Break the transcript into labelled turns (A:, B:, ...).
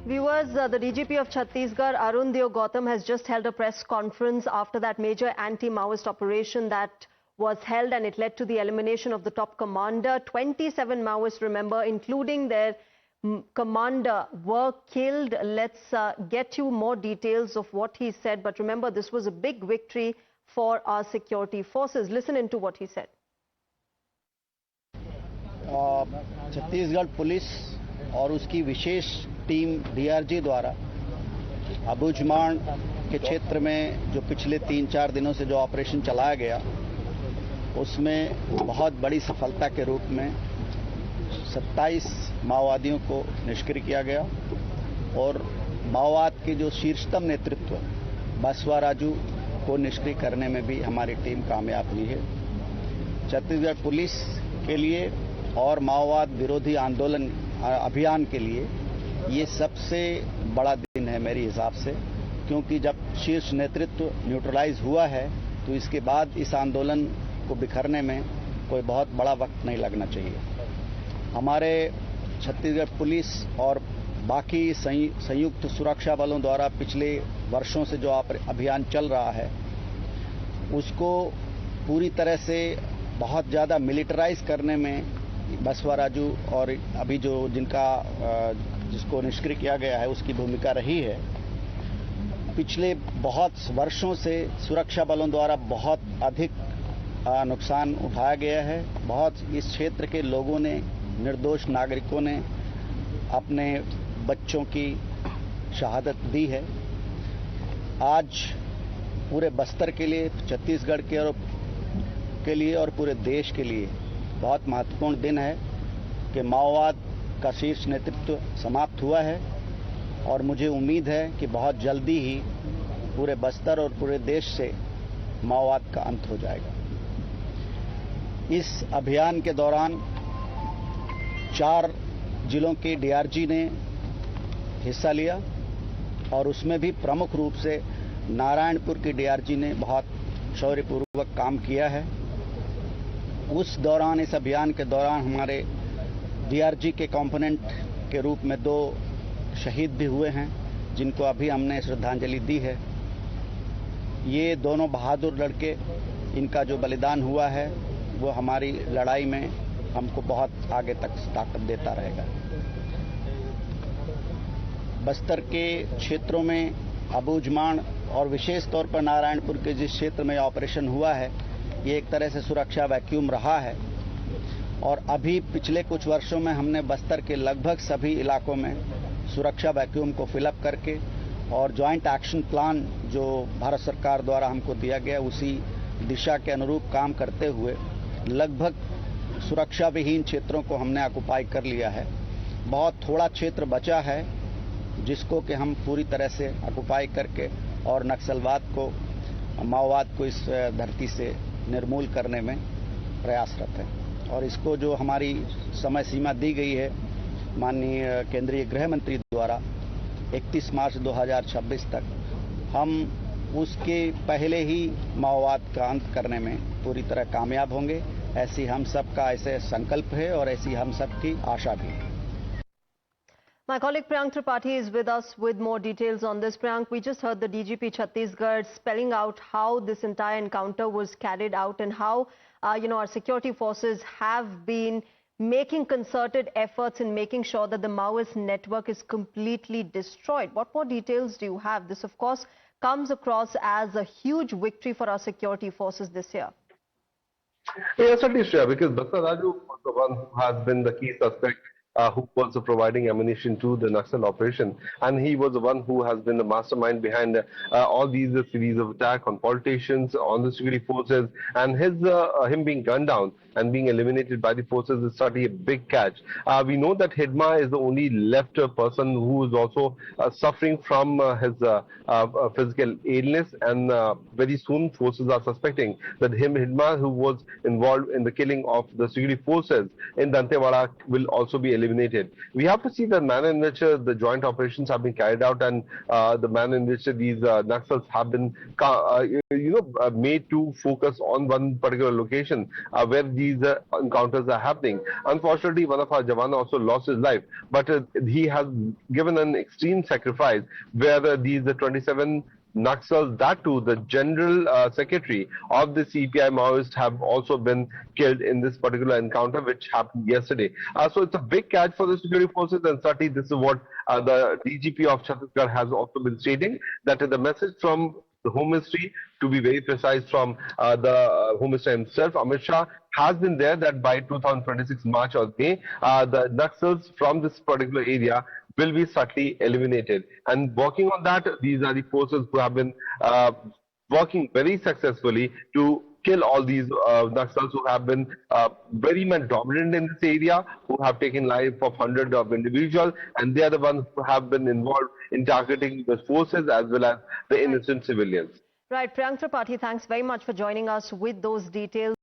A: Viewers, the DGP of Chhattisgarh, Arun Deo Gautam, has just held a press conference after that major anti-Maoist operation that was held, and it led to the elimination of the top commander. 27 Maoists, remember, including their commander, were killed. Let's get you more details of what he said. But remember, this was a big victory for our security forces. Listen into what he said.
B: Chhattisgarh police और उसकी विशेष team DRG द्वारा अबुझमाड़ के क्षेत्र में जो पिछले 3-4 दिनों से जो ऑपरेशन चलाया गया, उसमें बहुत बड़ी सफलता के रूप में 27 माओवादियों को निष्क्रिय किया गया और माओवाद के जो शीर्षतम नेतृत्व बसवा राजू को निष्क्रिय करने में भी हमारी टीम कामयाब हुई है। छत्तीसगढ़ पुलिस के लिए और माओवाद विरोधी आंदोलन अभियान के लिए ये सबसे बड़ा दिन है मेरे हिसाब से, क्योंकि जब शीर्ष नेतृत्व न्यूट्रलाइज हुआ है तो इसके बाद इस आंदोलन को बिखरने में कोई बहुत बड़ा वक्त नहीं लगना चाहिए। हमारे छत्तीसगढ़ पुलिस और बाकी संयुक्त सुरक्षा बलों द्वारा पिछले वर्षों से जो अभियान चल रहा है, उसको पूरी तरह से बहुत ज़्यादा मिलिटराइज करने में बसवा राजू और अभी जो जिसको निष्क्रिय किया गया है उसकी भूमिका रही है। पिछले बहुत वर्षों से सुरक्षा बलों द्वारा बहुत अधिक नुकसान उठाया गया है। बहुत इस क्षेत्र के लोगों ने, निर्दोष नागरिकों ने अपने बच्चों की शहादत दी है। आज पूरे बस्तर के लिए, छत्तीसगढ़ के लिए और पूरे देश के लिए बहुत महत्वपूर्ण दिन है कि माओवाद का शीर्ष नेतृत्व समाप्त हुआ है और मुझे उम्मीद है कि बहुत जल्दी ही पूरे बस्तर और पूरे देश से माओवाद का अंत हो जाएगा। इस अभियान के दौरान 4 जिलों के डीआरजी ने हिस्सा लिया और उसमें भी प्रमुख रूप से नारायणपुर की डीआरजी ने बहुत शौर्यपूर्वक काम किया है। उस दौरान, इस अभियान के दौरान हमारे डीआरजी के कंपोनेंट के रूप में 2 शहीद भी हुए हैं, जिनको अभी हमने श्रद्धांजलि दी है। ये दोनों बहादुर लड़के, इनका जो बलिदान हुआ है वो हमारी लड़ाई में हमको बहुत आगे तक ताकत देता रहेगा। बस्तर के क्षेत्रों में अबुझमाड़ और विशेष तौर पर नारायणपुर के जिस क्षेत्र में ऑपरेशन हुआ है, ये एक तरह से सुरक्षा वैक्यूम रहा है और अभी पिछले कुछ वर्षों में हमने बस्तर के लगभग सभी इलाकों में सुरक्षा वैक्यूम को फिलअप करके और जॉइंट एक्शन प्लान जो भारत सरकार द्वारा हमको दिया गया उसी दिशा के अनुरूप काम करते हुए लगभग सुरक्षा विहीन क्षेत्रों को हमने ऑक्युपाई कर लिया है। बहुत थोड़ा क्षेत्र बचा है जिसको कि हम पूरी तरह से ऑक्युपाई करके और नक्सलवाद को, माओवाद को इस धरती से निर्मूल करने में प्रयासरत है। और इसको जो हमारी समय सीमा दी गई है माननीय केंद्रीय गृह मंत्री द्वारा 31 मार्च 2026 तक, हम उसके पहले ही माओवाद का अंत करने में पूरी तरह कामयाब होंगे। ऐसी हम सबका ऐसे संकल्प है और ऐसी हम सबकी आशा भी है।
A: My colleague Priyank Tripathi is with us with more details on this. Priyank, we just heard the DGP Chhattisgarh spelling out how this entire encounter was carried out and how, our security forces have been making concerted efforts in making sure that the Maoist network is completely destroyed. What more details do you have? This, of course, comes across as a huge victory for our security forces this year.
C: Yes, certainly, Shreya, because Basa Raju was the one who has been the key suspect who was providing ammunition to the Naxal operation, and he was the one who has been the mastermind behind all these series of attacks on politicians, on the security forces, and him being gunned down and being eliminated by the forces is certainly a big catch. We know that Hidma is the only left person who is also suffering from his physical illness, and very soon forces are suspecting that Hidma, who was involved in the killing of the security forces in Dantewada, will also be eliminated. We have to see the manner in which the joint operations have been carried out, and the manner in which these Naxals have been made to focus on one particular location where the these encounters are happening. Unfortunately, one of our Jawan also lost his life, but he has given an extreme sacrifice where these 27 Naxals, that too, the general secretary of the CPI Maoists have also been killed in this particular encounter which happened yesterday. So it's a big catch for the security forces, and certainly this is what the DGP of Chhattisgarh has also been stating, that the message from the Home Ministry, to be very precise from the Home Minister himself, Amit Shah, has been there that by 2026 March or May, the Naxals from this particular area will be certainly eliminated. And working on that, these are the forces who have been working very successfully to kill all these Naxals who have been very much dominant in this area, who have taken life of hundreds of individuals, and they are the ones who have been involved in targeting the forces as well as the innocent civilians.
A: Right, Priyank Tripathi, thanks very much for joining us with those details.